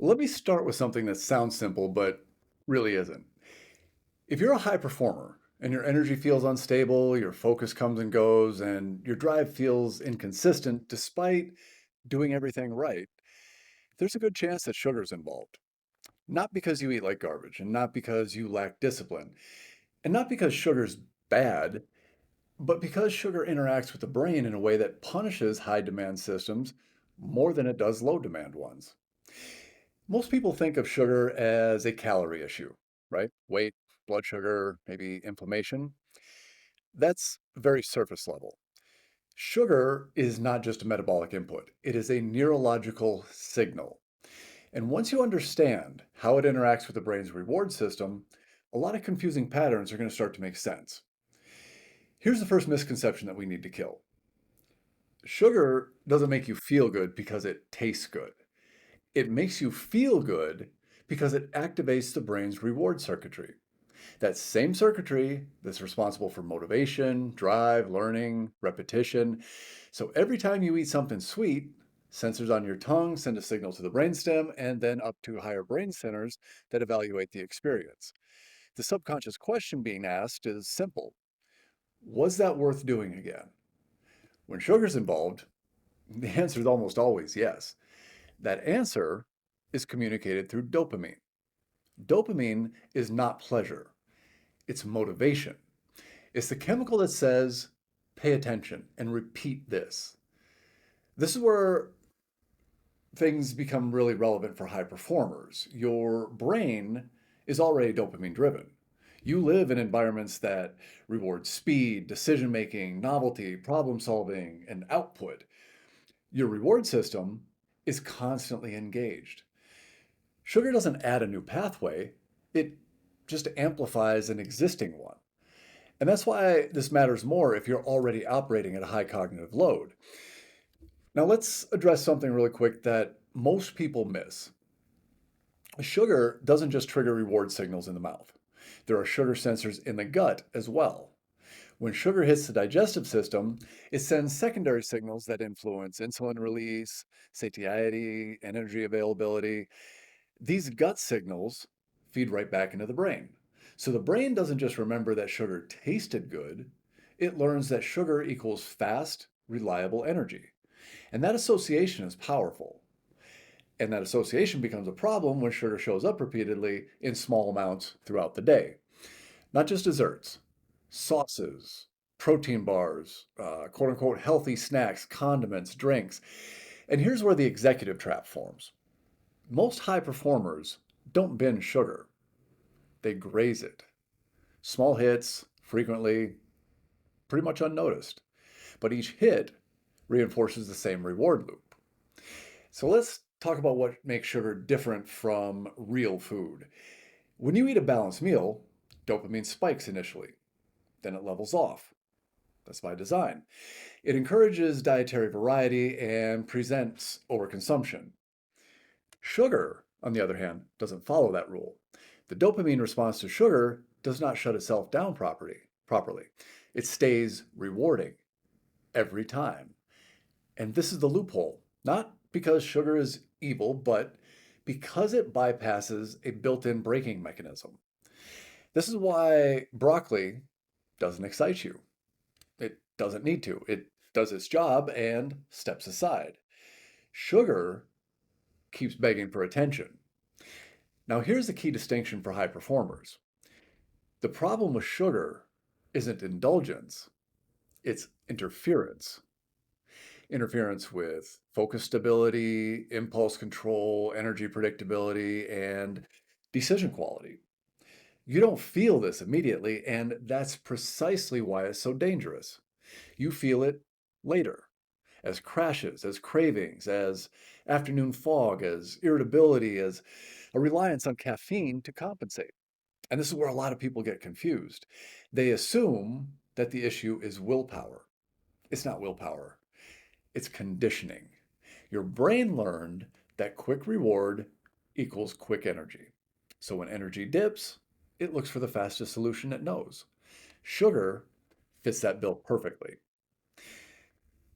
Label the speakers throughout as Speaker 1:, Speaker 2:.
Speaker 1: Let me start with something that sounds simple, but really isn't. If you're a high performer and your energy feels unstable, your focus comes and goes, and your drive feels inconsistent despite doing everything right, there's a good chance that sugar's involved. Not because you eat like garbage, and not because you lack discipline, and not because sugar's bad, but because sugar interacts with the brain in a way that punishes high demand systems more than it does low demand ones. Most people think of sugar as a calorie issue, right? Weight, blood sugar, maybe inflammation. That's very surface level. Sugar is not just a metabolic input, it is a neurological signal. And once you understand how it interacts with the brain's reward system, a lot of confusing patterns are going to start to make sense. Here's the first misconception that we need to kill. Sugar doesn't make you feel good because it tastes good. It makes you feel good because it activates the brain's reward circuitry. That same circuitry that's responsible for motivation, drive, learning, repetition. So every time you eat something sweet, sensors on your tongue send a signal to the brainstem and then up to higher brain centers that evaluate the experience. The subconscious question being asked is simple. Was that worth doing again? When sugar's involved, the answer is almost always yes. That answer is communicated through dopamine. Dopamine is not pleasure, it's motivation. It's the chemical that says, pay attention and repeat this. This is where things become really relevant for high performers. Your brain is already dopamine driven. You live in environments that reward speed, decision making, novelty, problem solving, and output. Your reward system is constantly engaged. Sugar doesn't add a new pathway, it just amplifies an existing one. And that's why this matters more if you're already operating at a high cognitive load. Now, let's address something really quick that most people miss. Sugar doesn't just trigger reward signals in the mouth, there are sugar sensors in the gut as well. When sugar hits the digestive system, it sends secondary signals that influence insulin release, satiety, energy availability. These gut signals feed right back into the brain. So the brain doesn't just remember that sugar tasted good, it learns that sugar equals fast, reliable energy. And that association is powerful. And that association becomes a problem when sugar shows up repeatedly in small amounts throughout the day. Not just desserts, sauces, protein bars, quote unquote healthy snacks, condiments, drinks. And here's where the executive trap forms. Most high performers don't binge sugar, they graze it. Small hits, frequently, pretty much unnoticed. But each hit reinforces the same reward loop. So let's talk about what makes sugar different from real food. When you eat a balanced meal, dopamine spikes initially, then it levels off. That's by design. It encourages dietary variety and presents overconsumption. Sugar, on the other hand, doesn't follow that rule. The dopamine response to sugar does not shut itself down properly. It stays rewarding every time. And this is the loophole, not because sugar is evil, but because it bypasses a built-in braking mechanism. This is why broccoli doesn't excite you. It doesn't need to. It does its job and steps aside. Sugar keeps begging for attention. Now, here's the key distinction for high performers. The problem with sugar isn't indulgence, it's interference. Interference with focus stability, impulse control, energy predictability, and decision quality. You don't feel this immediately, and that's precisely why it's so dangerous. You feel it later, as crashes, as cravings, as afternoon fog, as irritability, as a reliance on caffeine to compensate. And this is where a lot of people get confused. They assume that the issue is willpower. It's not willpower, it's conditioning. Your brain learned that quick reward equals quick energy. So when energy dips, it looks for the fastest solution it knows. Sugar fits that bill perfectly.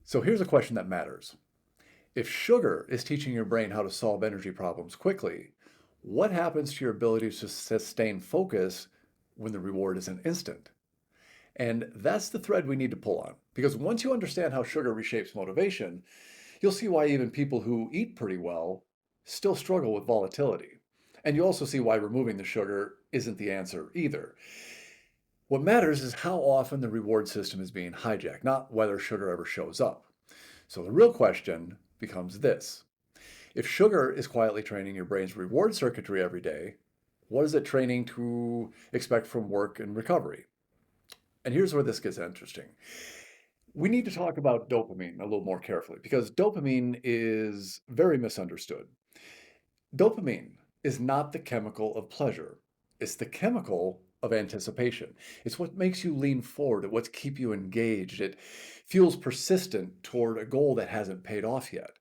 Speaker 1: So here's a question that matters. If sugar is teaching your brain how to solve energy problems quickly, what happens to your ability to sustain focus when the reward isn't instant? And that's the thread we need to pull on. Because once you understand how sugar reshapes motivation, you'll see why even people who eat pretty well still struggle with volatility. And you also see why removing the sugar isn't the answer either. What matters is how often the reward system is being hijacked, not whether sugar ever shows up. So the real question becomes this. If sugar is quietly training your brain's reward circuitry every day, what is it training to expect from work and recovery? And here's where this gets interesting. We need to talk about dopamine a little more carefully because dopamine is very misunderstood. Dopamine is not the chemical of pleasure. It's the chemical of anticipation. It's what makes you lean forward. It's what keeps you engaged. It fuels persistent toward a goal that hasn't paid off yet.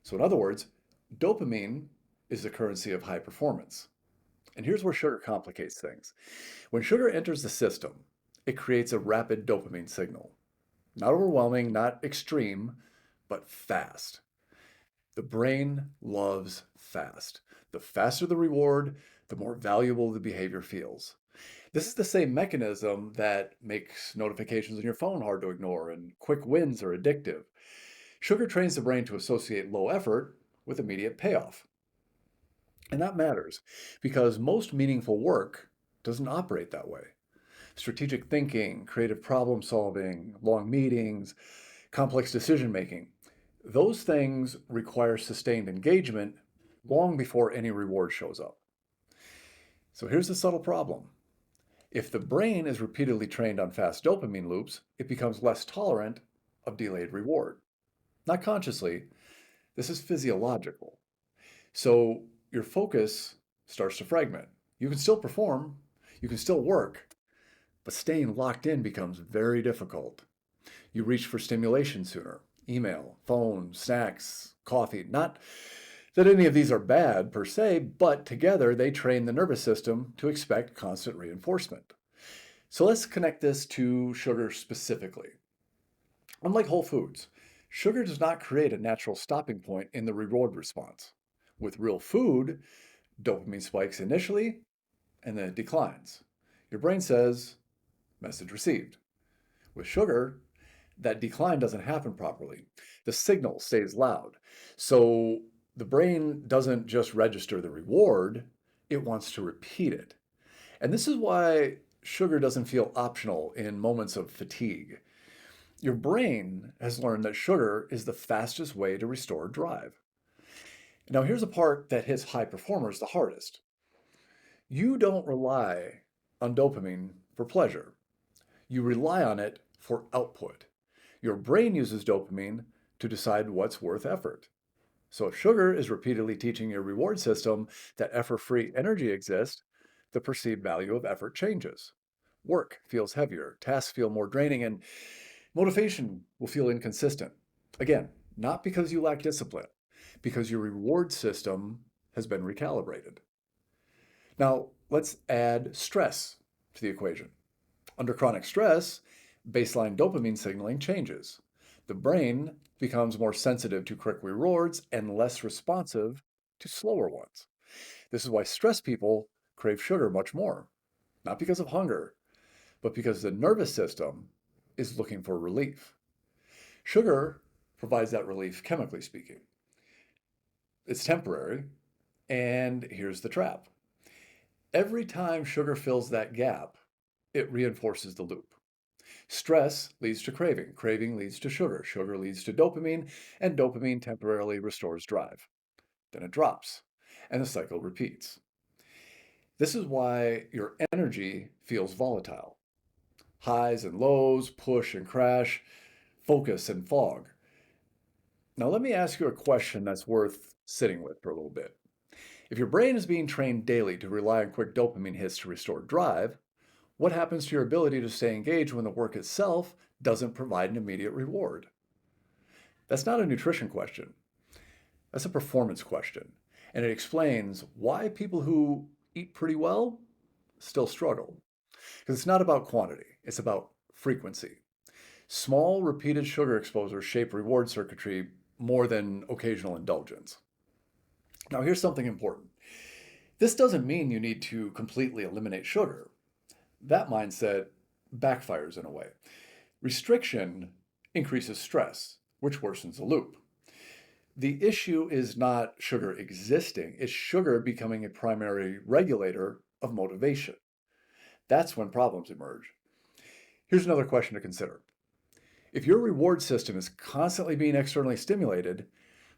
Speaker 1: So in other words, dopamine is the currency of high performance. And here's where sugar complicates things. When sugar enters the system, it creates a rapid dopamine signal. Not overwhelming, not extreme, but fast. The brain loves fast. The faster the reward, the more valuable the behavior feels. This is the same mechanism that makes notifications on your phone hard to ignore and quick wins are addictive. Sugar trains the brain to associate low effort with immediate payoff. And that matters because most meaningful work doesn't operate that way. Strategic thinking, creative problem solving, long meetings, complex decision making, those things require sustained engagement long before any reward shows up. So here's the subtle problem. If the brain is repeatedly trained on fast dopamine loops, it becomes less tolerant of delayed reward. Not consciously, this is physiological. So your focus starts to fragment. You can still perform, you can still work, but staying locked in becomes very difficult. You reach for stimulation sooner. Email, phone, snacks, coffee. Not that any of these are bad per se, but together they train the nervous system to expect constant reinforcement. So let's connect this to sugar specifically. Unlike whole foods, sugar does not create a natural stopping point in the reward response. With real food, dopamine spikes initially and then it declines. Your brain says, message received. With sugar, that decline doesn't happen properly. The signal stays loud. So the brain doesn't just register the reward, it wants to repeat it. And this is why sugar doesn't feel optional in moments of fatigue. Your brain has learned that sugar is the fastest way to restore drive. Now, here's a part that hits high performers the hardest. You don't rely on dopamine for pleasure. You rely on it for output. Your brain uses dopamine to decide what's worth effort. So if sugar is repeatedly teaching your reward system that effort-free energy exists, the perceived value of effort changes. Work feels heavier, tasks feel more draining, and motivation will feel inconsistent. Again, not because you lack discipline, because your reward system has been recalibrated. Now, let's add stress to the equation. Under chronic stress, baseline dopamine signaling changes. The brain becomes more sensitive to quick rewards and less responsive to slower ones. This is why stressed people crave sugar much more, not because of hunger, but because the nervous system is looking for relief. Sugar provides that relief, chemically speaking. It's temporary, and here's the trap. Every time sugar fills that gap, it reinforces the loop. Stress leads to craving, craving leads to sugar, sugar leads to dopamine, and dopamine temporarily restores drive. Then it drops, and the cycle repeats. This is why your energy feels volatile. Highs and lows, push and crash, focus and fog. Now let me ask you a question that's worth sitting with for a little bit. If your brain is being trained daily to rely on quick dopamine hits to restore drive, what happens to your ability to stay engaged when the work itself doesn't provide an immediate reward? That's not a nutrition question. That's a performance question. And it explains why people who eat pretty well still struggle. Because it's not about quantity, it's about frequency. Small, repeated sugar exposures shape reward circuitry more than occasional indulgence. Now, here's something important. This doesn't mean you need to completely eliminate sugar. That mindset backfires in a way. Restriction increases stress, which worsens the loop. The issue is not sugar existing, it's sugar becoming a primary regulator of motivation. That's when problems emerge. Here's another question to consider. If your reward system is constantly being externally stimulated,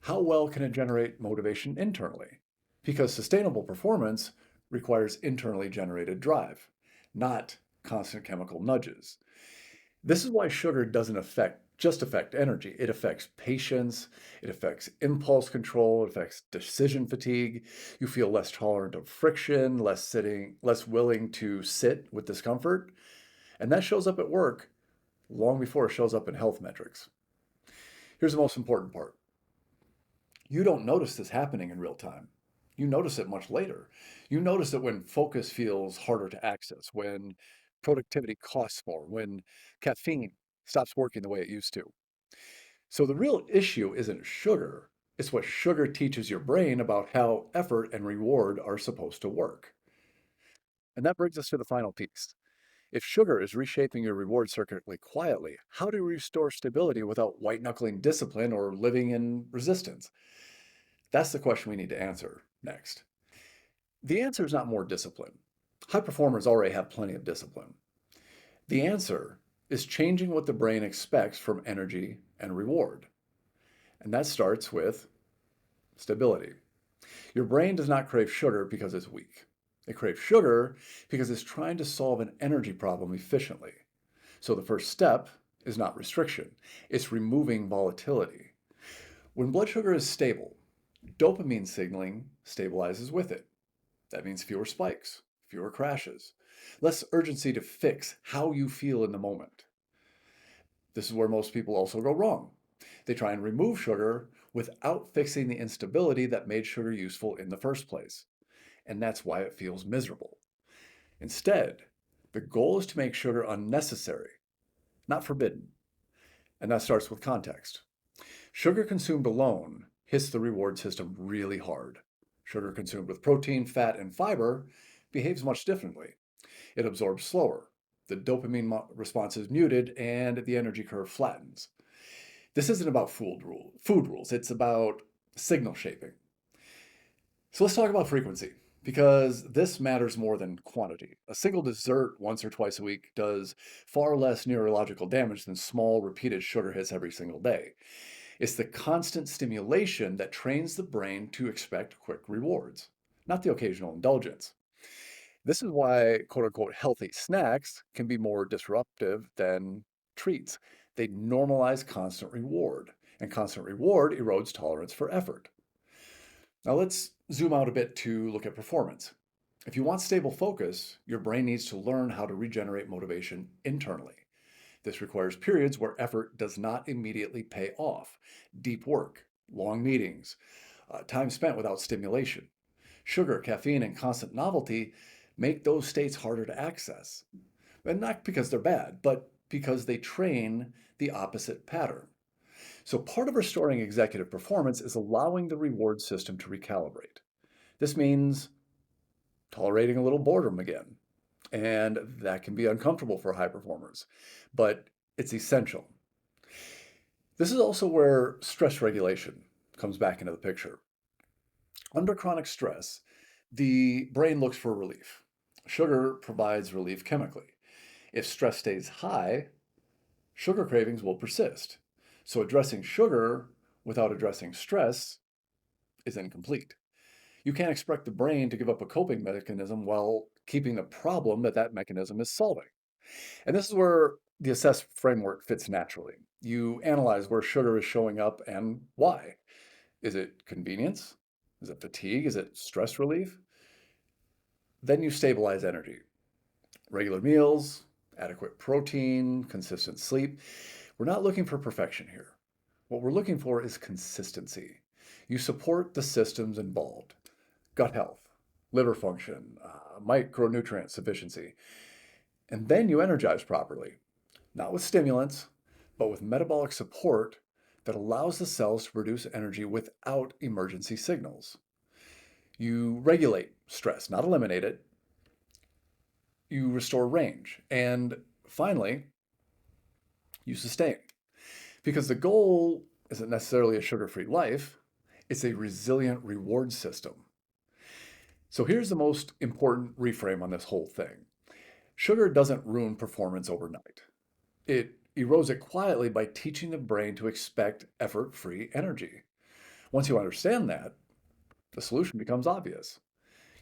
Speaker 1: how well can it generate motivation internally? Because sustainable performance requires internally generated drive, not constant chemical nudges. This is why sugar doesn't just affect energy. It affects patience, it affects impulse control, it affects decision fatigue. You feel less tolerant of friction, less willing to sit with discomfort. And that shows up at work long before it shows up in health metrics. Here's the most important part. You don't notice this happening in real time. You notice it much later. You notice it when focus feels harder to access, when productivity costs more, when caffeine stops working the way it used to. So the real issue isn't sugar, it's what sugar teaches your brain about how effort and reward are supposed to work. And that brings us to the final piece. If sugar is reshaping your reward circuit quietly, how do you restore stability without white knuckling discipline or living in resistance? That's the question we need to answer next. The answer is not more discipline. High performers already have plenty of discipline. The answer is changing what the brain expects from energy and reward. And that starts with stability. Your brain does not crave sugar because it's weak. It craves sugar because it's trying to solve an energy problem efficiently. So the first step is not restriction, it's removing volatility. When blood sugar is stable, dopamine signaling stabilizes with it. That means fewer spikes, fewer crashes, less urgency to fix how you feel in the moment. This is where most people also go wrong. They try and remove sugar without fixing the instability that made sugar useful in the first place. And that's why it feels miserable. Instead, the goal is to make sugar unnecessary, not forbidden. And that starts with context. Sugar consumed alone hits the reward system really hard. Sugar consumed with protein, fat, and fiber behaves much differently. It absorbs slower. The dopamine response is muted and the energy curve flattens. This isn't about food rules, it's about signal shaping. So let's talk about frequency, because this matters more than quantity. A single dessert once or twice a week does far less neurological damage than small, repeated sugar hits every single day. It's the constant stimulation that trains the brain to expect quick rewards, not the occasional indulgence. This is why quote unquote healthy snacks can be more disruptive than treats. They normalize constant reward, and constant reward erodes tolerance for effort. Now let's zoom out a bit to look at performance. If you want stable focus, your brain needs to learn how to regenerate motivation internally. This requires periods where effort does not immediately pay off. Deep work, long meetings, time spent without stimulation. Sugar, caffeine, and constant novelty make those states harder to access. And not because they're bad, but because they train the opposite pattern. So part of restoring executive performance is allowing the reward system to recalibrate. This means tolerating a little boredom again. And that can be uncomfortable for high performers, but it's essential. This is also where stress regulation comes back into the picture. Under chronic stress, the brain looks for relief. Sugar provides relief chemically. If stress stays high, sugar cravings will persist. So addressing sugar without addressing stress is incomplete. You can't expect the brain to give up a coping mechanism while keeping the problem that mechanism is solving. And this is where the assess framework fits naturally. You analyze where sugar is showing up and why. Is it convenience? Is it fatigue? Is it stress relief? Then you stabilize energy. Regular meals, adequate protein, consistent sleep. We're not looking for perfection here. What we're looking for is consistency. You support the systems involved: gut health, liver function, micronutrient sufficiency. And then you energize properly, not with stimulants, but with metabolic support that allows the cells to produce energy without emergency signals. You regulate stress, not eliminate it. You restore range. And finally, you sustain. Because the goal isn't necessarily a sugar-free life, it's a resilient reward system. So here's the most important reframe on this whole thing. Sugar doesn't ruin performance overnight. It erodes it quietly by teaching the brain to expect effort-free energy. Once you understand that, the solution becomes obvious.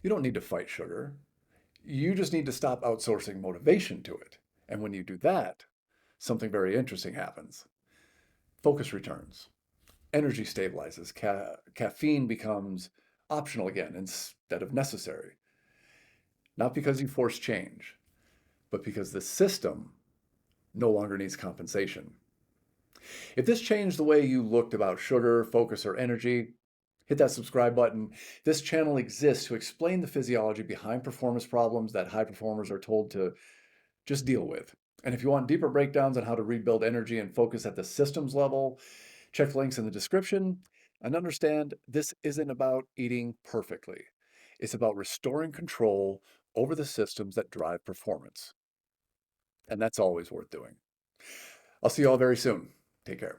Speaker 1: You don't need to fight sugar. You just need to stop outsourcing motivation to it. And when you do that, something very interesting happens. Focus returns. Energy stabilizes. Caffeine becomes optional again instead of necessary. Not because you force change, but because the system no longer needs compensation. If this changed the way you looked about sugar, focus, or energy, hit that subscribe button. This channel exists to explain the physiology behind performance problems that high performers are told to just deal with. And if you want deeper breakdowns on how to rebuild energy and focus at the systems level, check links in the description and understand this isn't about eating perfectly. It's about restoring control over the systems that drive performance. And that's always worth doing. I'll see you all very soon. Take care.